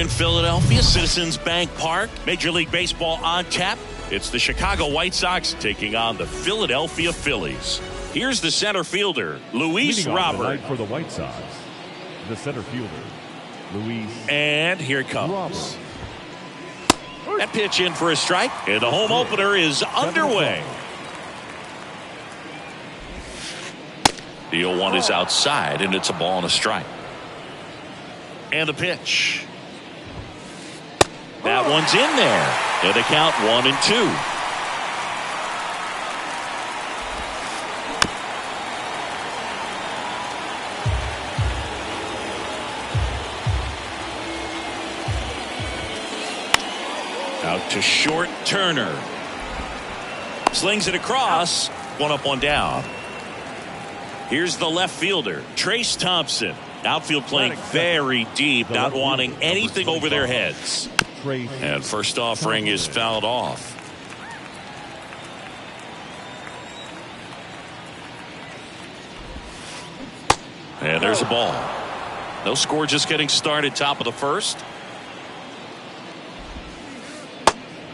in Philadelphia, Citizens Bank Park, Major League Baseball on tap. It's the Chicago White Sox taking on the Philadelphia Phillies. Here's the center fielder, Luis Robert. For the White Sox, the center fielder, Luis. And here it comes. That pitch in for a strike, and the home opener is underway. The 0-1 is outside, and it's a ball and a strike. And the pitch. That one's in there. And the count 1-2. Out to short, Turner. Slings it across. One up, one down. Here's the left fielder, Trace Thompson. Outfield playing very deep, not wanting anything over their heads. And first offering is fouled off. And there's a ball. No score, just getting started, top of the first.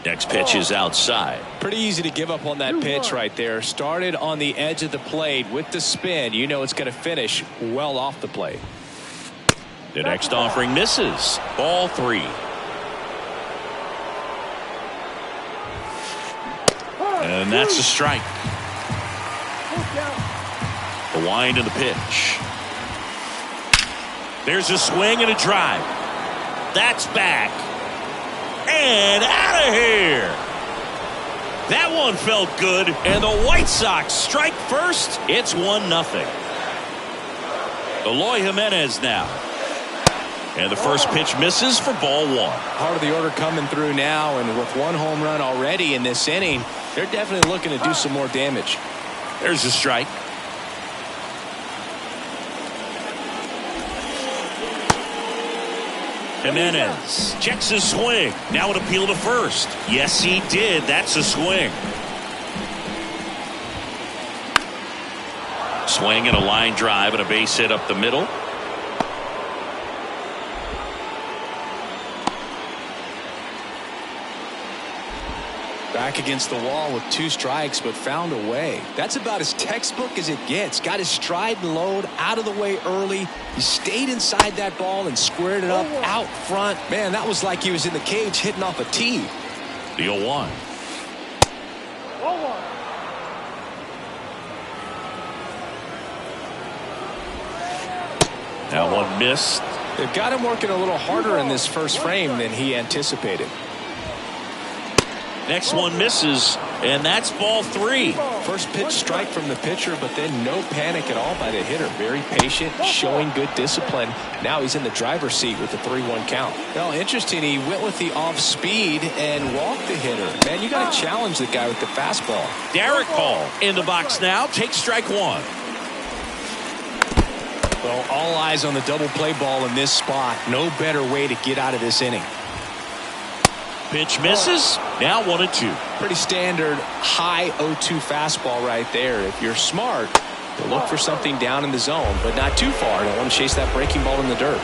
Next pitch is outside. Pretty easy to give up on that pitch right there. Started on the edge of the plate with the spin. You know it's going to finish well off the plate. The next offering misses. Ball 3. And that's a strike. The wind and the pitch. There's a swing and a drive. That's back. And out of here. That one felt good, and the White Sox strike first. It's 1-0. Eloy Jimenez now. And the first pitch misses for ball 1. Part of the order coming through now, and with 1 home run already in this inning, they're definitely looking to do some more damage. There's a strike. Jimenez checks his swing. Now an appeal to first. Yes, he did. That's a swing. Swing and a line drive and a base hit up the middle. Back against the wall with 2 strikes, but found a way. That's about as textbook as it gets. Got his stride and load out of the way early. He stayed inside that ball and squared it up out front. Man, that was like he was in the cage hitting off a tee. The 0-1. That one missed. They've got him working a little harder in this first frame than he anticipated. Next one misses, and that's ball 3. First pitch strike from the pitcher, but then no panic at all by the hitter. Very patient, showing good discipline. Now he's in the driver's seat with the 3-1 count. Well, interesting, he went with the off speed and walked the hitter. Man, you got to challenge the guy with the fastball. Derek Hall in the box now. Takes strike 1. Well, all eyes on the double play ball in this spot. No better way to get out of this inning. Pitch misses. Now 1-2. Pretty standard high 0-2 fastball right there. If you're smart, you'll look for something down in the zone, but not too far. Don't want to chase that breaking ball in the dirt.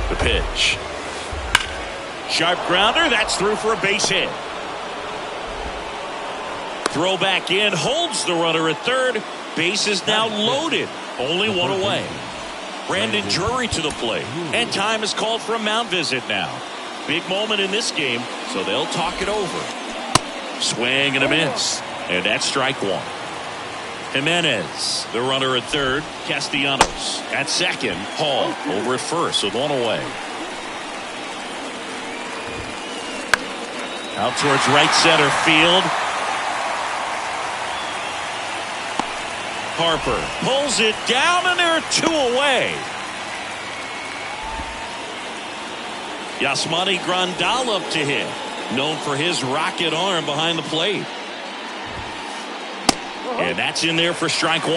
The pitch. Sharp grounder. That's through for a base hit. Throw back in. Holds the runner at third. Base is now loaded. Only 1 away. Brandon Drury to the plate. And time is called for a mound visit now. Big moment in this game, so they'll talk it over. Swing and a miss. And that's strike 1. Jimenez, the runner at third. Castellanos at second. Hall over at first with 1 away. Out towards right center field. Harper pulls it down, and there are 2 away. Yasmani Grandal up to hit. Known for his rocket arm behind the plate. And that's in there for strike 1.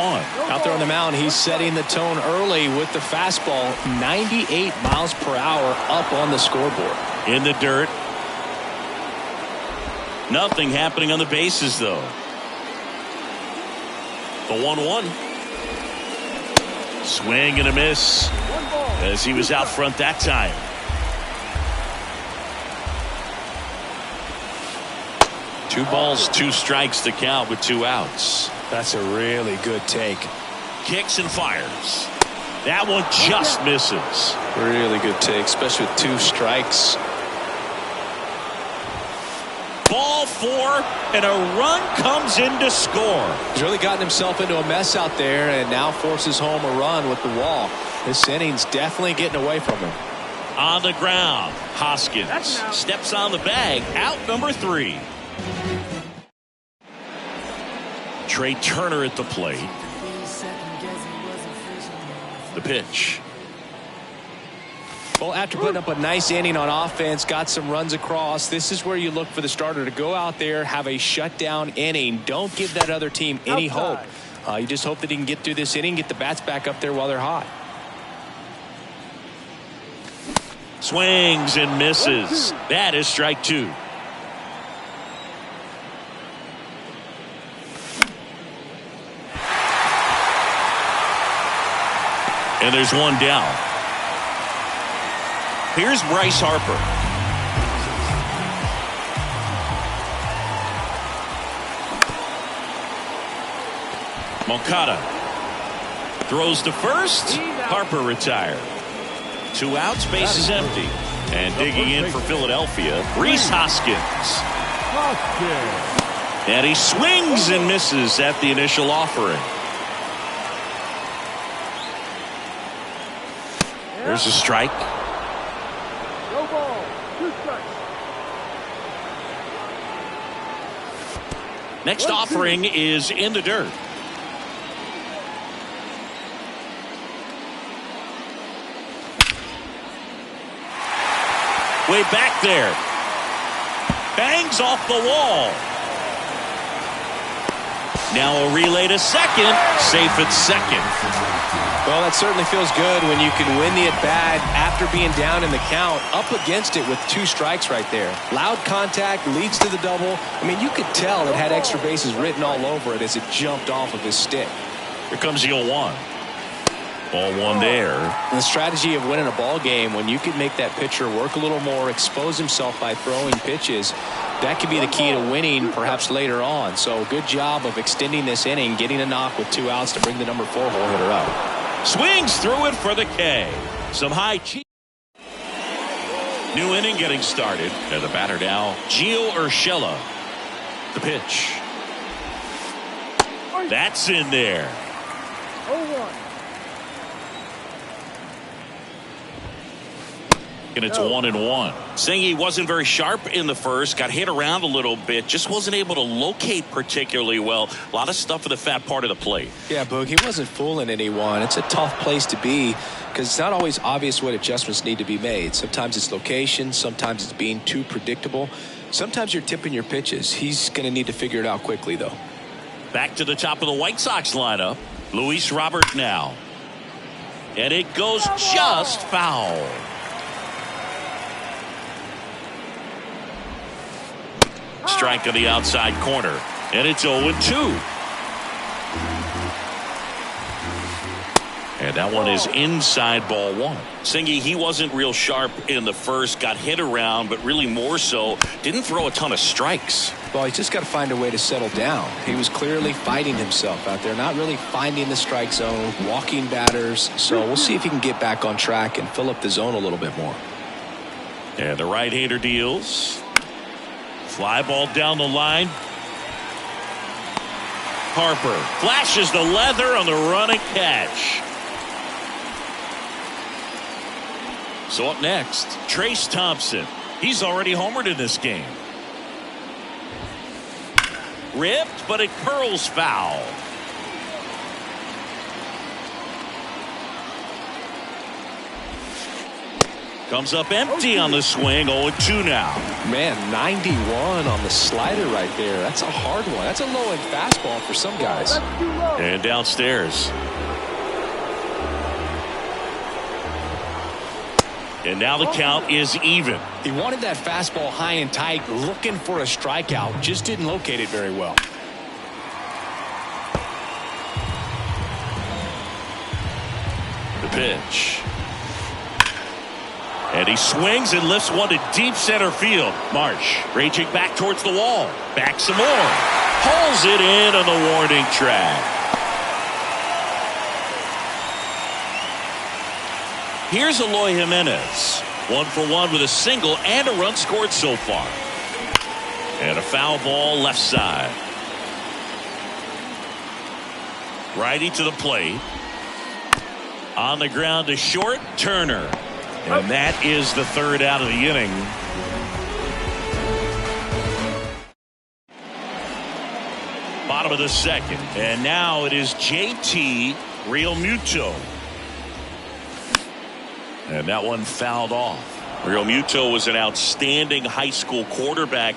Out there on the mound, he's setting the tone early with the fastball. 98 miles per hour up on the scoreboard. In the dirt. Nothing happening on the bases, though. The 1-1. Swing and a miss as he was out front that time. 2 balls, 2 strikes to count with 2 outs. That's a really good take. Kicks and fires. That one just misses. Really good take, especially with 2 strikes. Ball 4, and a run comes in to score. He's really gotten himself into a mess out there and now forces home a run with the wall. This inning's definitely getting away from him. On the ground, Hoskins steps on the bag. Out number 3. Trey Turner at the plate. The pitch. Well, after putting up a nice inning on offense, got some runs across, this is where you look for the starter to go out there, have a shutdown inning. Don't give that other team any hope. You just hope that he can get through this inning, get the bats back up there while they're hot. Swings and misses. That is strike 2. And there's one down. Here's Bryce Harper. Moncada throws to first. Harper retired. 2 outs, base is empty. And digging in for Philadelphia, Rhys Hoskins. And he swings and misses at the initial offering. There's a strike. No ball. 2 strikes. Next offering is in the dirt. Way back there. Bangs off the wall. Now a relay to second. Safe at second. Well, that certainly feels good when you can win the at-bat after being down in the count, up against it with 2 strikes right there. Loud contact leads to the double. I mean, you could tell it had extra bases written all over it as it jumped off of his stick. Here comes the 0-1. Ball 1 there. And the strategy of winning a ball game, when you can make that pitcher work a little more, expose himself by throwing pitches, that could be the key to winning perhaps later on. So good job of extending this inning, getting a knock with 2 outs to bring the number 4 hole hitter up. Swings through it for the K. Some high cheek. New inning getting started. And the batter now, Gio Urshela. The pitch. That's in there. 0-1. And it's 1-1. Saying he wasn't very sharp in the first, got hit around a little bit, just wasn't able to locate particularly well. A lot of stuff in the fat part of the plate. Yeah, Boog, he wasn't fooling anyone. It's a tough place to be because it's not always obvious what adjustments need to be made. Sometimes it's location, sometimes it's being too predictable. Sometimes you're tipping your pitches. He's going to need to figure it out quickly, though. Back to the top of the White Sox lineup. Luis Robert now. And it goes just foul. Strike on the outside corner. And it's 0-2. And that one is inside ball 1. Singy, he wasn't real sharp in the first, got hit around, but really more so, didn't throw a ton of strikes. Well, he's just got to find a way to settle down. He was clearly fighting himself out there, not really finding the strike zone, walking batters. So we'll see if he can get back on track and fill up the zone a little bit more. And the right-hander deals. Fly ball down the line. Harper flashes the leather on the run and catch. So up next, Trace Thompson. He's already homered in this game. Ripped, but it curls foul. Comes up empty on the swing. 0-2 now. Man, 91 on the slider right there. That's a hard one. That's a low-end fastball for some guys. And downstairs. And now the count is even. He wanted that fastball high and tight, looking for a strikeout. Just didn't locate it very well. The pitch. And he swings and lifts one to deep center field. Marsh raging back towards the wall. Back some more. Pulls it in on the warning track. Here's Eloy Jimenez. 1 for 1 with a single and a run scored so far. And a foul ball left side. Righty to the plate. On the ground to short, Turner. And that is the third out of the inning. Bottom of the second. And now it is JT Realmuto. And that one fouled off. Realmuto was an outstanding high school quarterback.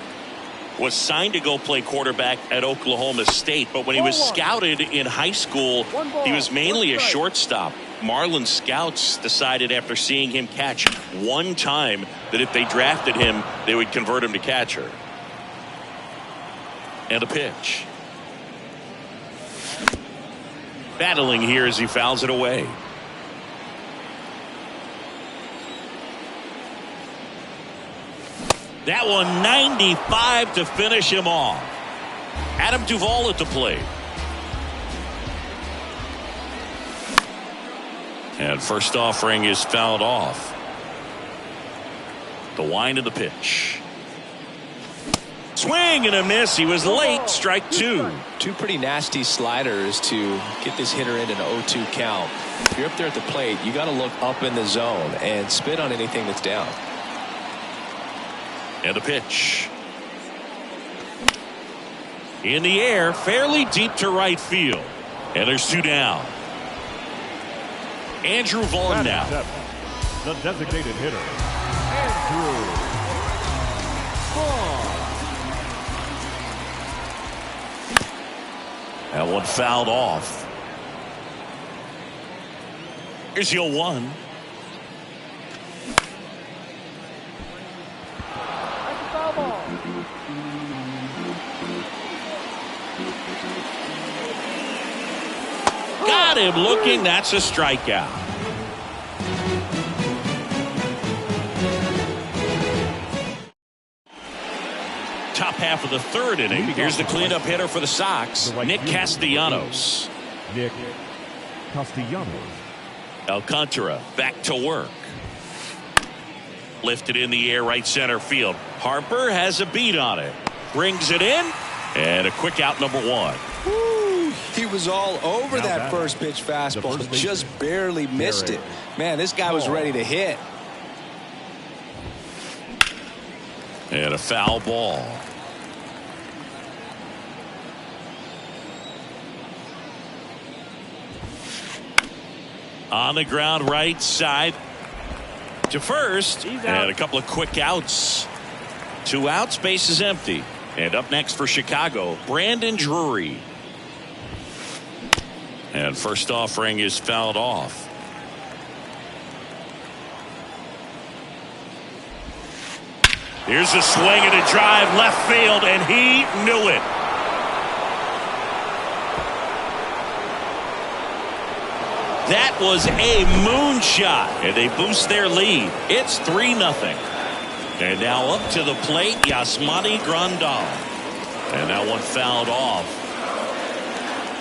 Was signed to go play quarterback at Oklahoma State. But when he was scouted in high school, he was mainly a shortstop. Marlins scouts decided after seeing him catch one time that if they drafted him, they would convert him to catcher. And a pitch. Battling here as he fouls it away. That one 95 to finish him off. Adam Duvall at the plate. And first offering is fouled off. The wind of the pitch. Swing and a miss. He was late. Strike two. Two pretty nasty sliders to get this hitter in an 0-2 count. If you're up there at the plate, you got to look up in the zone and spit on anything that's down. And the pitch. In the air, fairly deep to right field. And there's two down. Andrew Vaughn now. The designated hitter, Andrew Vaughn. That one fouled off. Here's your 1. Got him looking. That's a strikeout. Top half of the third inning. Here's the cleanup hitter for the Sox, Nick Castellanos. Nick Castellanos. Alcantara back to work. Lifted in the air, right center field. Harper has a beat on it. Brings it in. And a quick out, number 1. He was all over that first pitch fastball, just barely missed it. Man, this guy was ready to hit. And a foul ball. On the ground, right side to first. And a couple of quick outs. 2 outs, base is empty. And up next for Chicago, Brandon Drury. And first offering is fouled off. Here's a swing and a drive left field, and he knew it. That was a moonshot, and they boost their lead. It's 3-0. And now up to the plate, Yasmani Grandal. And that one fouled off.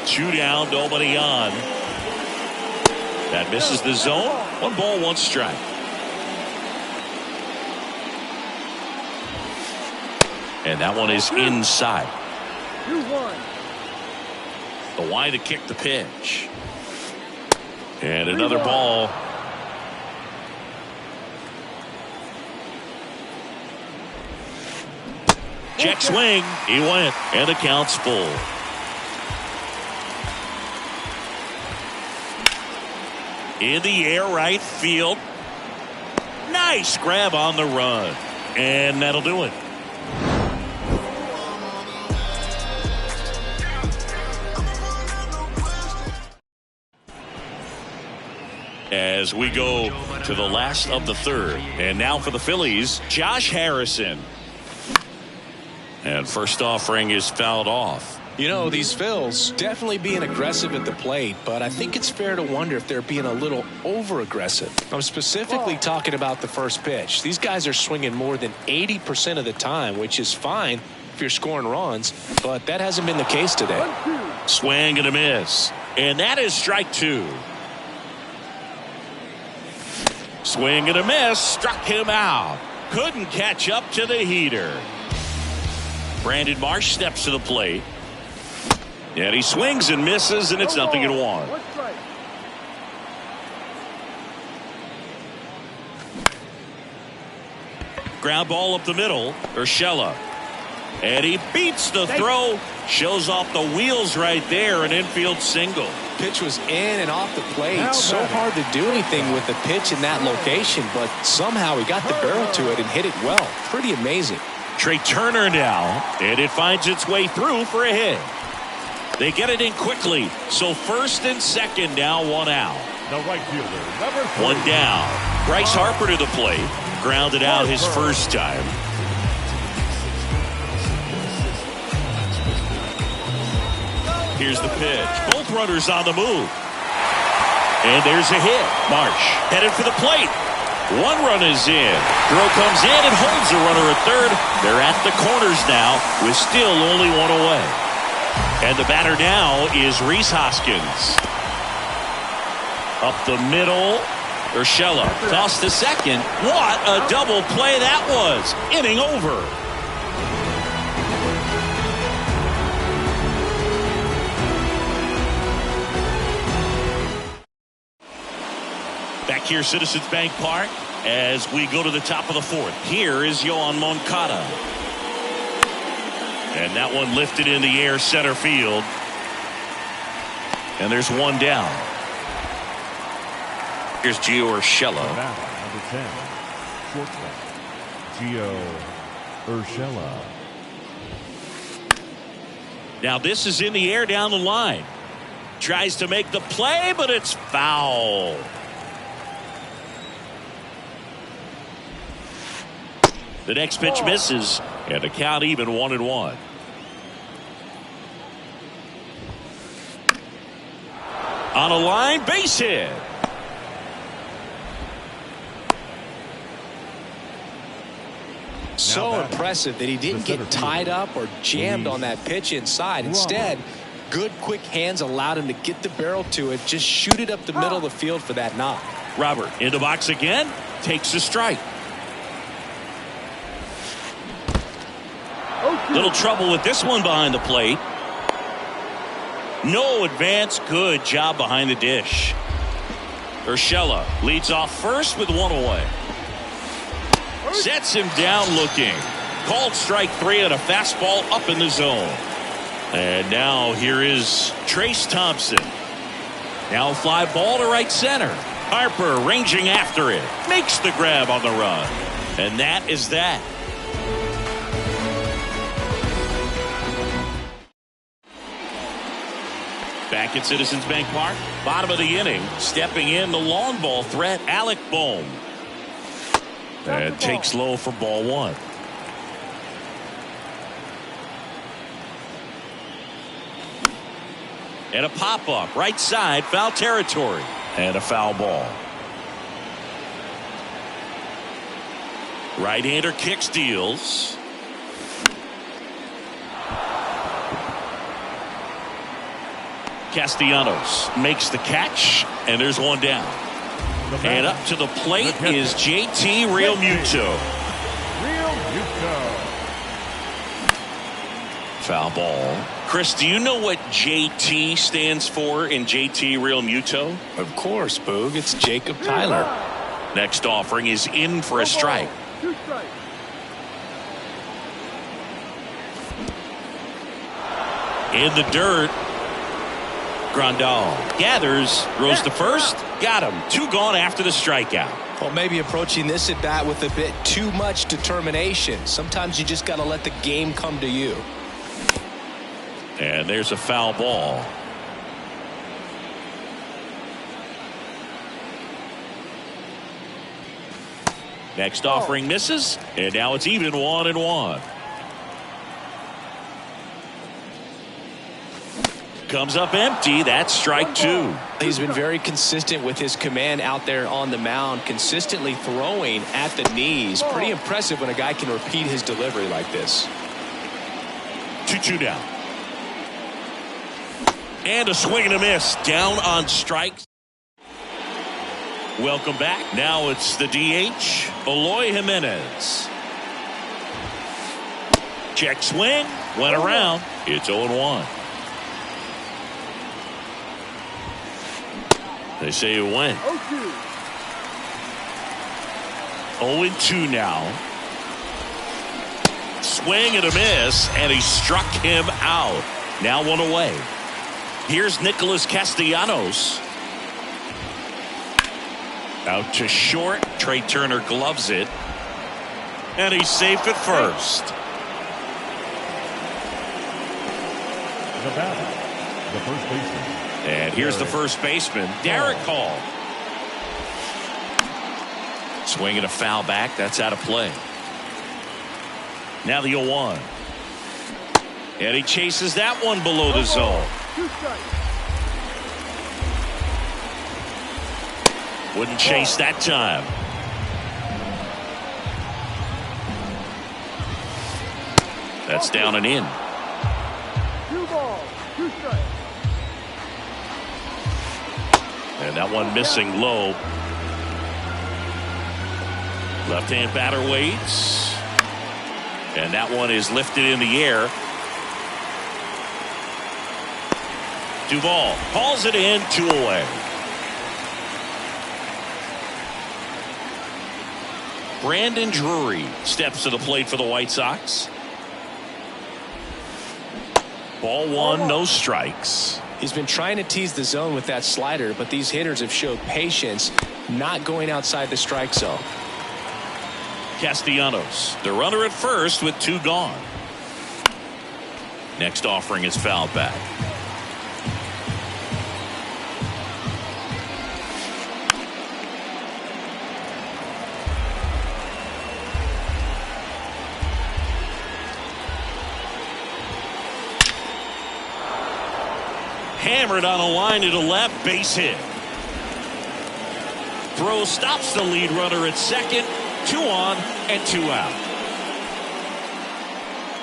2 down, nobody on. That misses the zone. 1 ball, 1 strike. And that one is inside. 2-1. The wide to kick the pitch. And another ball. Check swing. He went. And the count's full. In the air, right field. Nice grab on the run. And that'll do it. As we go to the last of the third. And now for the Phillies, Josh Harrison. And first offering is fouled off. You know, these Phils definitely being aggressive at the plate, but I think it's fair to wonder if they're being a little over-aggressive. I'm specifically talking about the first pitch. These guys are swinging more than 80% of the time, which is fine if you're scoring runs, but that hasn't been the case today. Swing and a miss. And that is strike two. Swing and a miss. Struck him out. Couldn't catch up to the heater. Brandon Marsh steps to the plate. And he swings and misses, and it's 0-1. Ground ball up the middle. Urshela. And he beats the throw. Shows off the wheels right there. An infield single. Pitch was in and off the plate. So hard to do anything with the pitch in that location, but somehow he got the barrel to it and hit it well. Pretty amazing. Trey Turner now, and it finds its way through for a hit. They get it in quickly, so first and second now, one out. The right fielder, number 3. One down. Bryce Harper to the plate. Grounded out his first time. Here's the pitch. Both runners on the move. And there's a hit. Marsh headed for the plate. One run is in. Throw comes in and holds the runner at third. They're at the corners now with still only one away. And the batter now is Rhys Hoskins. Up the middle. Urshela tossed to second. What a double play that was. Inning over. Back here, Citizens Bank Park, as we go to the top of the fourth. Here is Yoan Moncada. And that one lifted in the air center field. And there's one down. Here's Gio Urshela. Number 10, shortstop, Gio Urshela. Now this is in the air down the line. Tries to make the play, but it's foul. The next pitch misses, and the count even 1-1. On a line, base hit. So impressive that he didn't get tied up or jammed on that pitch inside. Instead, good quick hands allowed him to get the barrel to it, just shoot it up the middle of the field for that knock. Robert in the box again, takes a strike. Little trouble with this one behind the plate. No advance. Good job behind the dish. Urshela leads off first with one away. Sets him down looking. Called strike three and a fastball up in the zone. And now here is Trace Thompson. Now fly ball to right center. Harper ranging after it. Makes the grab on the run. And that is that. Back at Citizens Bank Park, bottom of the inning, stepping in the long ball threat, Alec Bohm. And takes low for ball one. And a pop-up, right side, foul territory. And a foul ball. Right-hander kick steals. Castellanos makes the catch, and there's one down. And up to the plate is JT Realmuto. Foul ball. Chris, do you know what JT stands for in JT Realmuto? Of course, Boog. It's Jacob Tyler. Next offering is in for a strike. In the dirt. Grandal gathers, throws to first, got him. Two gone after the strikeout. Well, maybe approaching this at bat with a bit too much determination. Sometimes you just got to let the game come to you. And there's a foul ball. Next offering misses, and now it's even 1-1. Comes up empty. That's strike two. He's been very consistent with his command out there on the mound, consistently throwing at the knees. Pretty impressive when a guy can repeat his delivery like this. 2-2 down. And a swing and a miss. Down on strikes. Welcome back. Now it's the DH, Eloy Jimenez. Check swing. Went around. It's 0-1. They say it went. 0-2 now. Swing and a miss, and he struck him out. Now one away. Here's Nicholas Castellanos. Out to short. Trey Turner gloves it. And he's safe at first. The batter, the first baseman. And here's the first baseman, Derek Hall. Swinging a foul back. That's out of play. Now the 0-1. And he chases that one below the zone. Wouldn't chase that time. That's down and in. 2 balls, 2 strikes. And that one missing low. Left-hand batter waits. And that one is lifted in the air. Duvall hauls it in, 2 away. Brandon Drury steps to the plate for the White Sox. Ball 1, no strikes. He's been trying to tease the zone with that slider, but these hitters have showed patience, not going outside the strike zone. Castellanos, the runner at first with 2 gone. Next offering is fouled back. Hammered on a line to the left, base hit. Throw stops the lead runner at second. 2 on and 2 out.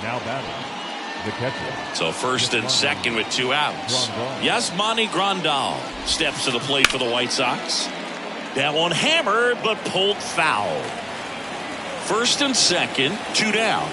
Now batting, the catcher. So first and second with 2 outs. Yasmani Grandal steps to the plate for the White Sox. That one hammered but pulled foul. First and second, 2 down.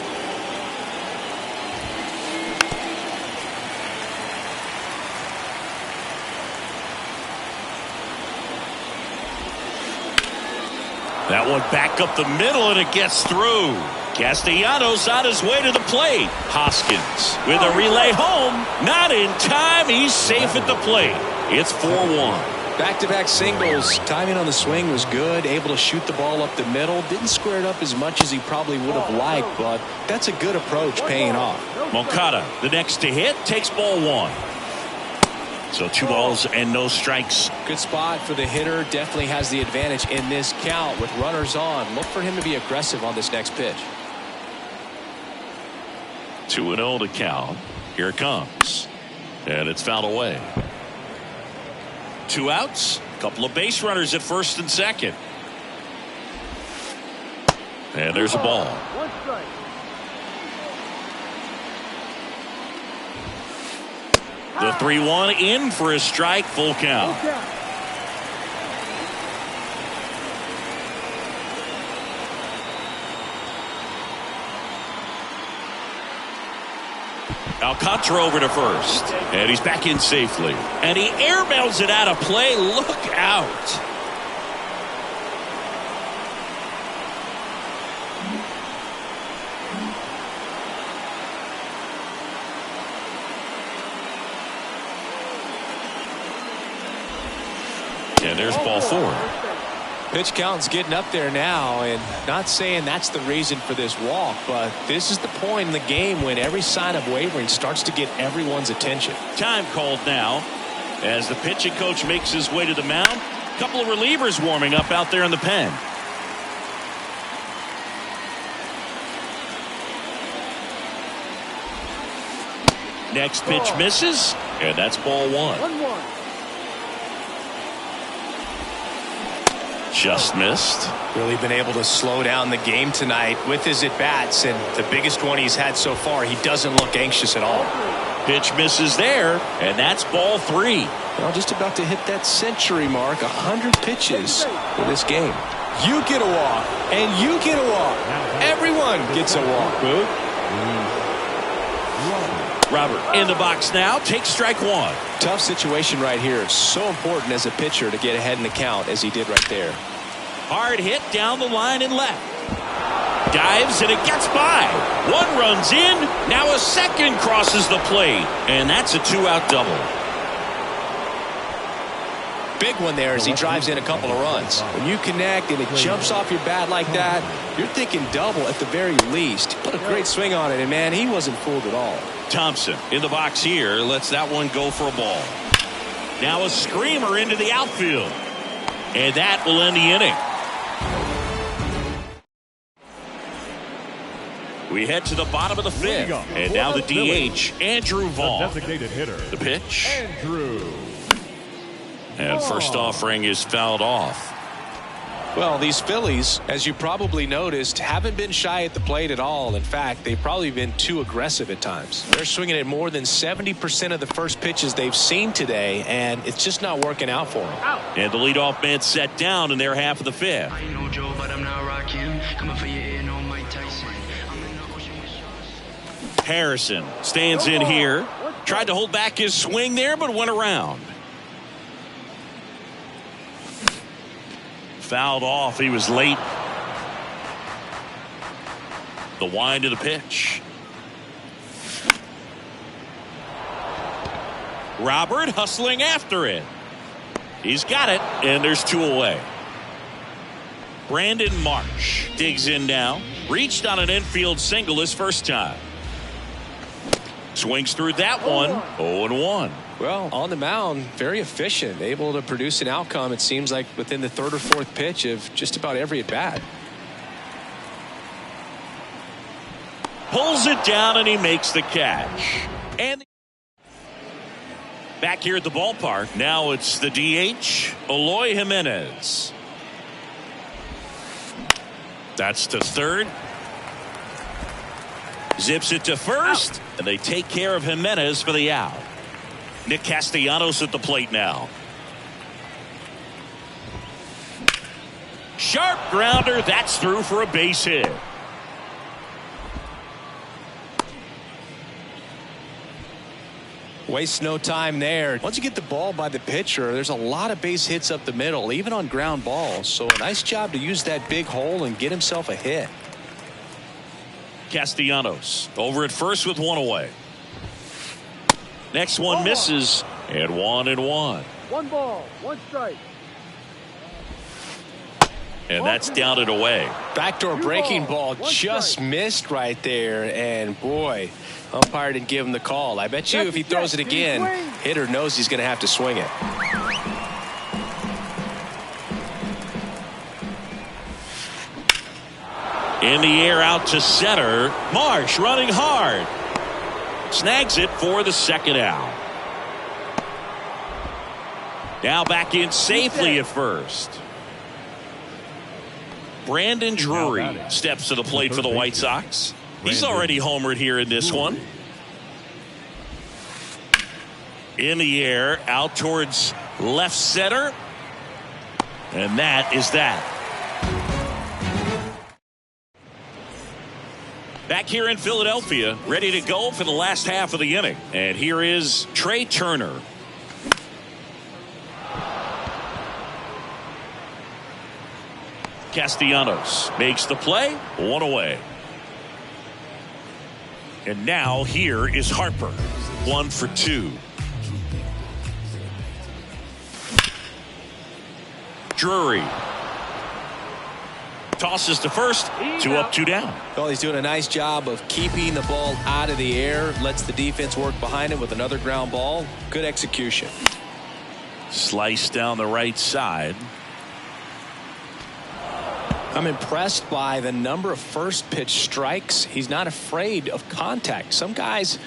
That one back up the middle, and it gets through. Castellanos on his way to the plate. Hoskins with a relay home. Not in time. He's safe at the plate. It's 4-1. Back-to-back singles. Timing on the swing was good. Able to shoot the ball up the middle. Didn't square it up as much as he probably would have liked, but that's a good approach paying off. Moncada, the next to hit, takes ball 1. So 2 balls and no strikes. Good spot for the hitter. Definitely has the advantage in this count with runners on. Look for him to be aggressive on this next pitch. 2-0 to count. Here it comes. And it's fouled away. 2 outs. Couple of base runners at first and second. And there's a ball. 1 strike. The 3-1 in for a strike, full count. Alcantara over to first, and he's back in safely, and he airmails it out of play. Look out. And there's ball 4. Pitch count's getting up there now, and not saying that's the reason for this walk, but this is the point in the game when every sign of wavering starts to get everyone's attention. Time called now as the pitching coach makes his way to the mound. A couple of relievers warming up out there in the pen. Next pitch misses. And that's ball one. 1-1. Just missed. Really been able to slow down the game tonight with his at-bats, and the biggest one he's had so far. He doesn't look anxious at all. Pitch misses there, and that's ball three. Well, just about to hit that century mark, 100 pitches for this game. You get a walk, and you get a walk. Everyone gets a walk, Boog. Robert in the box now, takes strike one. Tough situation right here. So important as a pitcher to get ahead in the count as he did right there. Hard hit down the line and left. Dives and it gets by. One runs in. Now a second crosses the plate. And that's a two-out double. Big one there as he drives in a couple of runs. When you connect and it jumps off your bat like that, you're thinking double at the very least. Put a great swing on it, and man, he wasn't fooled at all. Thompson in the box here lets that one go for a ball. Now a screamer into the outfield. And that will end the inning. We head to the bottom of the fifth. And now the DH, Andrew Vaughn. The designated hitter. The pitch. Andrew. And first offering is fouled off. Well, these Phillies, as you probably noticed, haven't been shy at the plate at all. In fact, they've probably been too aggressive at times. They're swinging at more than 70% of the first pitches they've seen today, and it's just not working out for them. And the leadoff man set down in their half of the fifth. I ain't no Joe, but I'm not rocking. Coming for your ear, no Mike Tyson. I'm in the ocean with shots. Harrison stands in here. Tried to hold back his swing there, but went around. Fouled off. He was late. The wind of the pitch. Robert hustling after it. He's got it, and there's two away. Brandon Marsh digs in now. Reached on an infield single his first time. Swings through that one. 0-1. Well, on the mound, very efficient, able to produce an outcome, it seems like, within the third or fourth pitch of just about every at-bat. Pulls it down, and he makes the catch. And back here at the ballpark, now it's the DH, Eloy Jimenez. That's to third. Zips it to first, and they take care of Jimenez for the out. Nick Castellanos at the plate now. Sharp grounder. That's through for a base hit. Waste no time there. Once you get the ball by the pitcher, there's a lot of base hits up the middle, even on ground balls. So a nice job to use that big hole and get himself a hit. Castellanos over at first with one away. Next one misses, and 1-1. 1 ball, 1 strike. And that's down and away. Backdoor breaking ball just missed right there, and boy, umpire didn't give him the call. I bet you if he throws it again, hitter knows he's going to have to swing it. In the air out to center. Marsh running hard. Snags it for the second out. Now back in safely at first. Brandon Drury steps to the plate for the White Sox. He's already homered here in this one. In the air out towards left center. And that is that. Back here in Philadelphia, ready to go for the last half of the inning. And here is Trey Turner. Castellanos makes the play, one away. And now here is Harper, 1 for 2. Drury tosses to first, 2 up, 2 down. Well, he's doing a nice job of keeping the ball out of the air, lets the defense work behind him with another ground ball. Good execution. Slice down the right side. I'm impressed by the number of first pitch strikes. He's not afraid of contact. Some guys,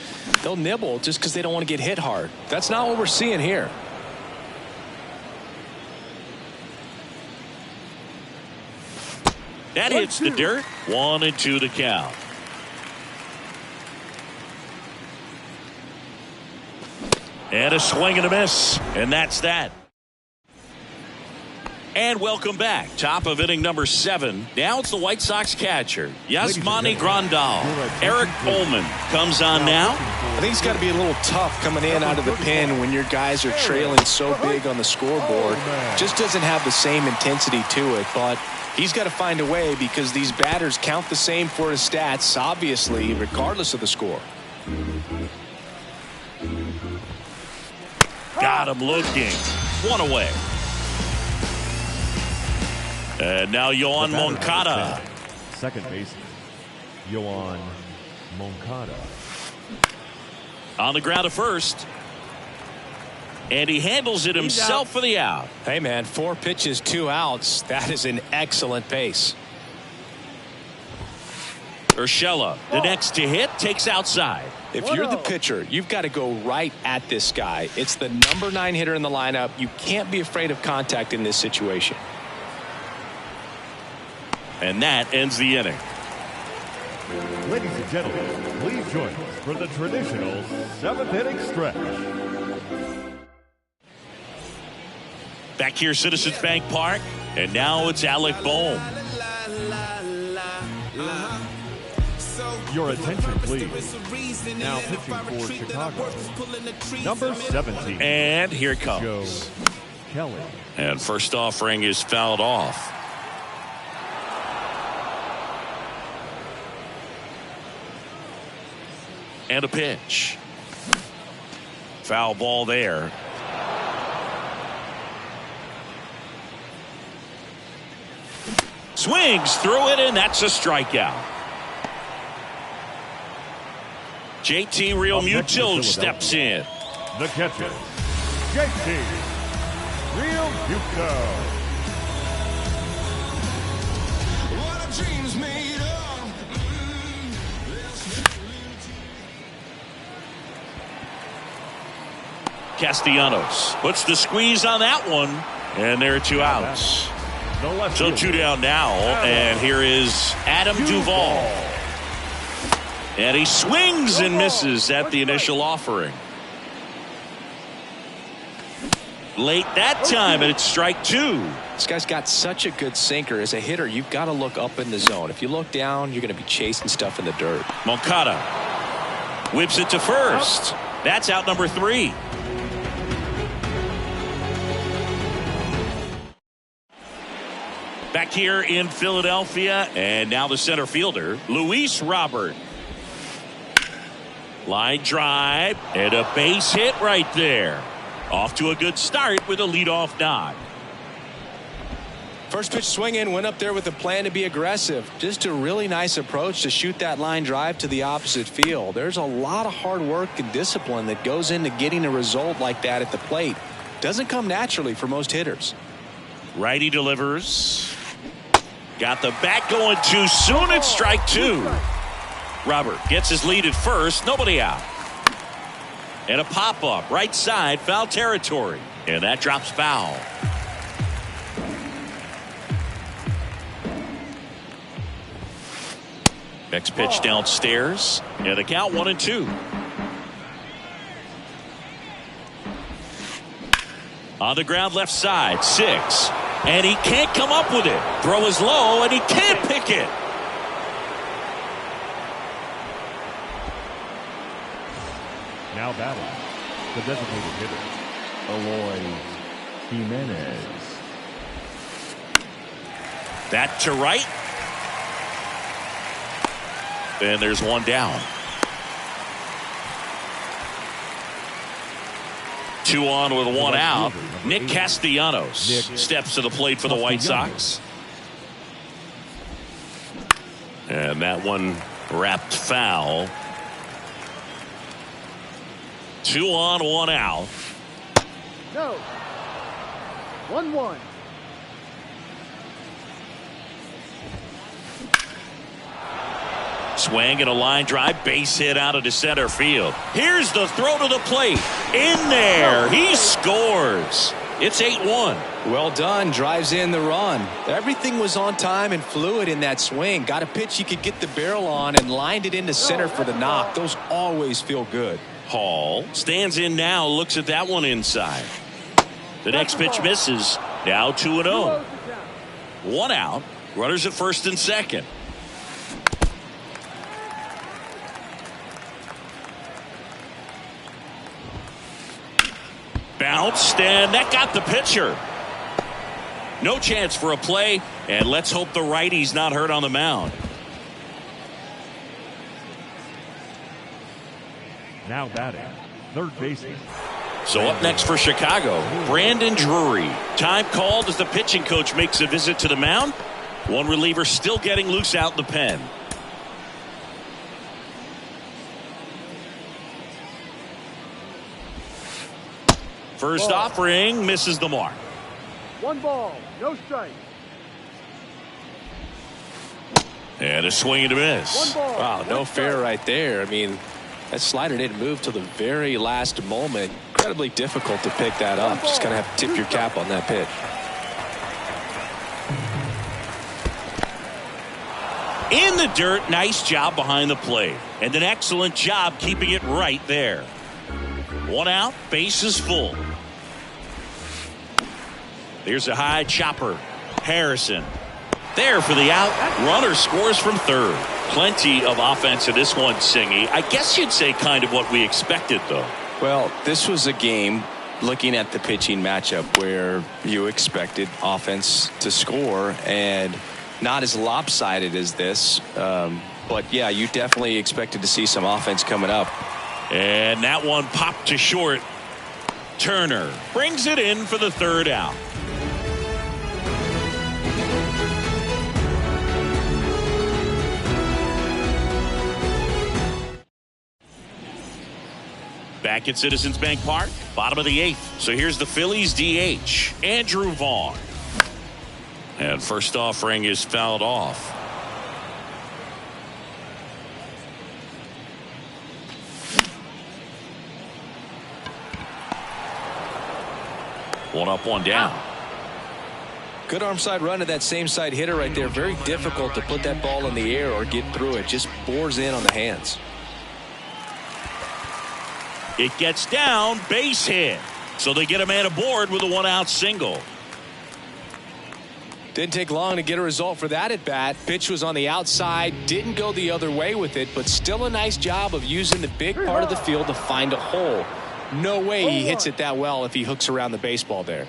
they'll nibble just because they don't want to get hit hard. That's not what we're seeing here. That hits the dirt. 1-2 to count. And a swing and a miss. And that's that. And welcome back. Top of inning number 7. Now it's the White Sox catcher, Yasmani Grandal. Eric Coleman comes on now. I think it's got to be a little tough coming in out of the pen when your guys are trailing so big on the scoreboard. Just doesn't have the same intensity to it, but he's got to find a way because these batters count the same for his stats, obviously, regardless of the score. Got him looking. 1 away. And now Yohan Moncada. Second baseman, Yohan Moncada. On the ground at first. And he handles it himself for the out. Hey, man, 4 pitches, 2 outs. That is an excellent pace. Urshela, the next to hit, takes outside. If you're the pitcher, you've got to go right at this guy. It's the number 9 hitter in the lineup. You can't be afraid of contact in this situation. And that ends the inning. Ladies and gentlemen, please join us for the traditional 7th inning stretch. Back here, Citizens Bank Park, and now it's Alec Bohm. Your attention, please. Now pitching for Chicago, number 17. And here it comes. Joe Kelly. And first offering is fouled off. And a pitch. Foul ball there. Swings through it, and that's a strikeout. JT Realmuto steps in. The catcher, JT Realmuto. Castellanos puts the squeeze on that one, and there are 2 outs. So 2 down now, and here is Adam Duvall. And he swings and misses at the initial offering. Late that time, and it's strike 2. This guy's got such a good sinker. As a hitter, you've got to look up in the zone. If you look down, you're going to be chasing stuff in the dirt. Moncada whips it to first. That's out number 3. Back here in Philadelphia, and now the center fielder, Luis Robert. Line drive, and a base hit right there. Off to a good start with a leadoff knock. First pitch swing in, went up there with a plan to be aggressive. Just a really nice approach to shoot that line drive to the opposite field. There's a lot of hard work and discipline that goes into getting a result like that at the plate. Doesn't come naturally for most hitters. Righty delivers. Got the bat going too soon. It's strike 2. Robert gets his lead at first. Nobody out. And a pop-up right side, foul territory. And that drops foul. Next pitch downstairs. And a count 1-2. On the ground left side, 6. And he can't come up with it. Throw is low, and he can't pick it. Now batting, the designated hitter, Eloy Jimenez. That to right. And there's 1 down. 2 on with 1 out. Nick Castellanos steps to the plate for the White Sox. And that one wrapped foul. 2 on, 1 out. No. 1-1. Swing and a line drive, base hit out into center field. Here's the throw to the plate. In there, he scores. It's 8-1. Well done. Drives in the run. Everything was on time and fluid in that swing. Got a pitch you could get the barrel on and lined it into center for the knock. Those always feel good. Hall stands in now, looks at that one inside. The next pitch misses. Now 2-0. 1 out. Runners at first and second. Bounced, and that got the pitcher. No chance for a play, and let's hope the righty's not hurt on the mound. Now batting, third baseman. So up next for Chicago, Brandon Drury. Time called as the pitching coach makes a visit to the mound. One reliever still getting loose out in the pen. First offering misses the mark. 1 ball, no strike. And a swing and a miss. 1 ball. Wow, no fair right there. I mean, that slider didn't move till the very last moment. Incredibly difficult to pick that up. Just kind of have to tip your cap on that pitch. In the dirt, nice job behind the plate. And an excellent job keeping it right there. 1 out, base is full. There's a high chopper. Harrison. There for the out. Runner scores from third. Plenty of offense in this one, Singy. I guess you'd say kind of what we expected, though. Well, this was a game, looking at the pitching matchup, where you expected offense to score, and not as lopsided as this. But, yeah, you definitely expected to see some offense coming up. And that one popped to short. Turner brings it in for the third out. Back at Citizens Bank Park, bottom of the 8th. So here's the Phillies DH, Andrew Vaughn. And first offering is fouled off. One up, one down. Good arm side run to that same side hitter right there. Very difficult to put that ball in the air or get through it. Just bores in on the hands. It gets down, base hit. So they get a man aboard with a 1-out single. Didn't take long to get a result for that at bat. Pitch was on the outside, didn't go the other way with it, but still a nice job of using the big part of the field to find a hole. No way he hits it that well if he hooks around the baseball there.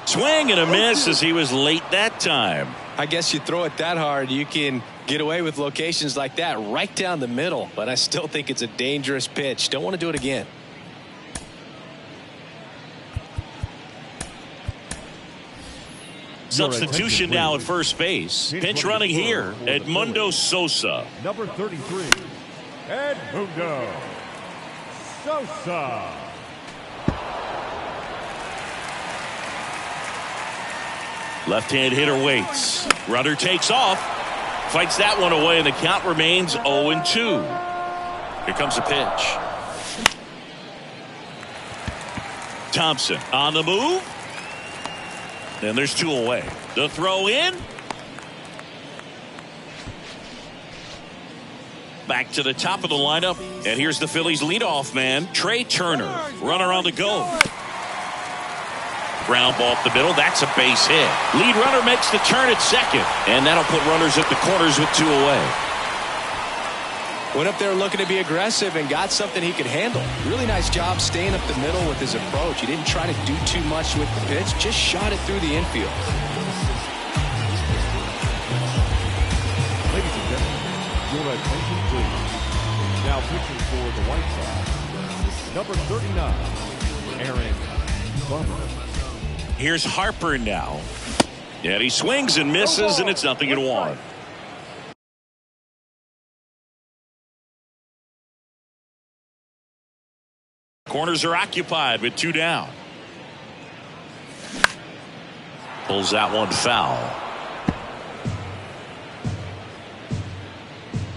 Swing and a miss as he was late that time. I guess you throw it that hard, you can get away with locations like that right down the middle, but I still think it's a dangerous pitch. Don't want to do it again. Substitution now at first base. Pinch running here, Edmundo Sosa. Number 33, Edmundo Sosa. Left-hand hitter waits. Runner takes off. Fights that one away, and the count remains 0-2. Here comes the pitch. Thompson on the move. And there's 2 away. The throw in. Back to the top of the lineup. And here's the Phillies leadoff man, Trey Turner. Runner on the go. Ground ball up the middle. That's a base hit. Lead runner makes the turn at second. And that'll put runners at the corners with 2 away. Went up there looking to be aggressive and got something he could handle. Really nice job staying up the middle with his approach. He didn't try to do too much with the pitch. Just shot it through the infield. Ladies and gentlemen, your attention please. Now pitching for the White Sox, number 39, Aaron Bummer. Here's Harper now. And he swings and misses, and it's 0-1. Corners are occupied with 2 down. Pulls that one foul.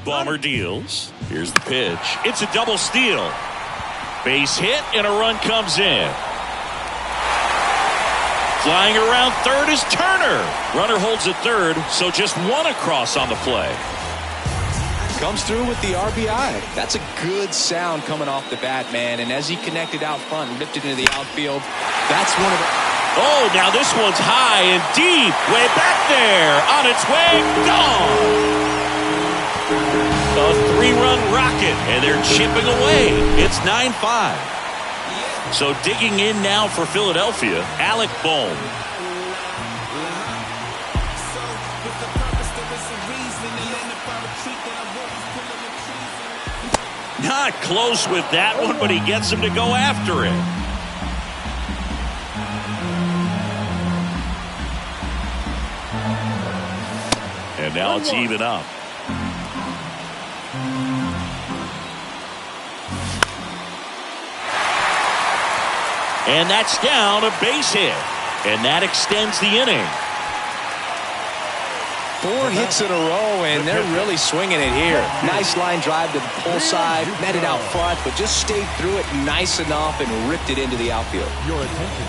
Bomber deals. Here's the pitch. It's a double steal. Base hit and a run comes in. Flying around third is Turner. Runner holds at third, so just one across on the play. Comes through with the RBI. That's a good sound coming off the bat, man. And as he connected out front and ripped it into the outfield, that's one of the... Oh, now this one's high and deep. Way back there. On its way. Gone. A 3-run rocket, and they're chipping away. It's 9-5. So digging in now for Philadelphia, Alec Bohm. Not close with that one, but he gets him to go after it. And now it's even up. And that's down, a base hit. And that extends the inning. 4 hits in a row, and they're really swinging it here. Nice line drive to the pull side, met it out front, but just stayed through it nice enough and ripped it into the outfield.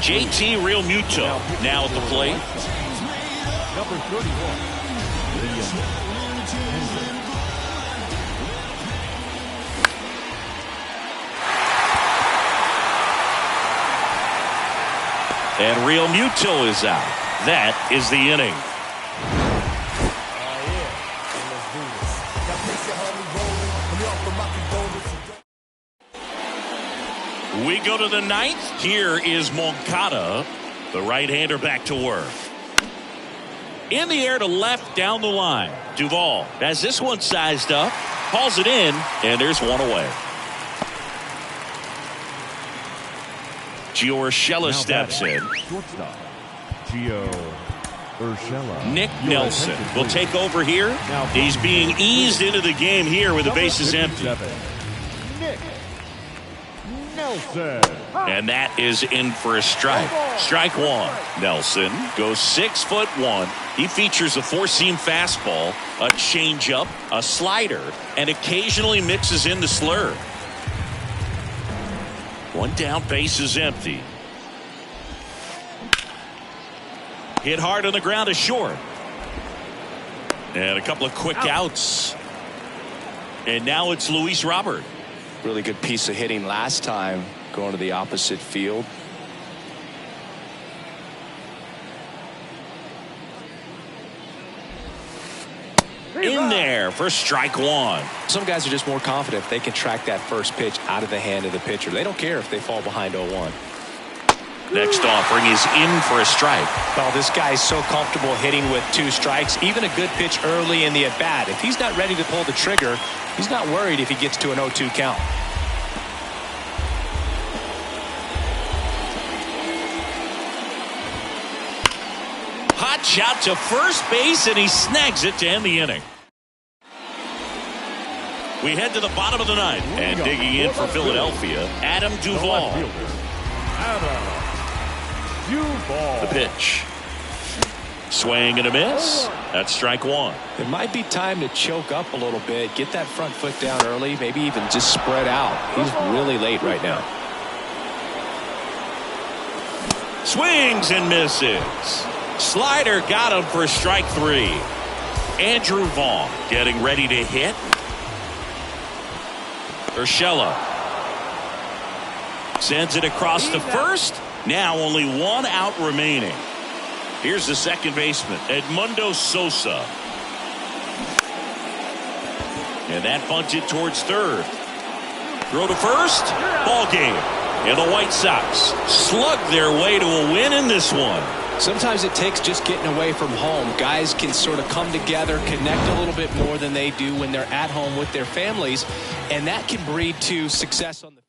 JT Real Muto now at the plate. Number 31. And Real Muto is out. That is the inning. We go to the 9th. Here is Moncada, the right-hander, back to work. In the air to left down the line. Duvall has this one sized up, hauls it in, and there's one away. Gio Urshela steps in. Shortstop, Gio Urshela. Nick Nelson will take over here. He's being eased into the game here with the bases empty. Nick Nelson. And that is in for a strike. Strike one. Nelson goes 6'1". He features a 4-seam fastball, a changeup, a slider, and occasionally mixes in the slurve. One down, base is empty. Hit hard on the ground is short. And a couple of quick outs. And now it's Luis Robert. Really good piece of hitting last time, going to the opposite field. In there for strike one. Some guys are just more confident if they can track that first pitch out of the hand of the pitcher. They don't care if they fall behind 0-1. Next offering is in for a strike. Well, this guy's so comfortable hitting with 2 strikes. Even a good pitch early in the at-bat. If he's not ready to pull the trigger, he's not worried if he gets to an 0-2 count. Hot shot to first base, and he snags it to end the inning. We head to the bottom of the 9th, and digging in for Philadelphia, Adam Duvall. The pitch. Swing and a miss. That's strike one. It might be time to choke up a little bit, get that front foot down early, maybe even just spread out. He's really late right now. Swings and misses. Slider got him for strike 3. Andrew Vaughn getting ready to hit. Urshela sends it across the first. Now only 1 out remaining. Here's the second baseman, Edmundo Sosa. And that bunted towards third. Throw to first. Ball game. And the White Sox slug their way to a win in this one. Sometimes it takes just getting away from home. Guys can sort of come together, connect a little bit more than they do when they're at home with their families, and that can breed to success on the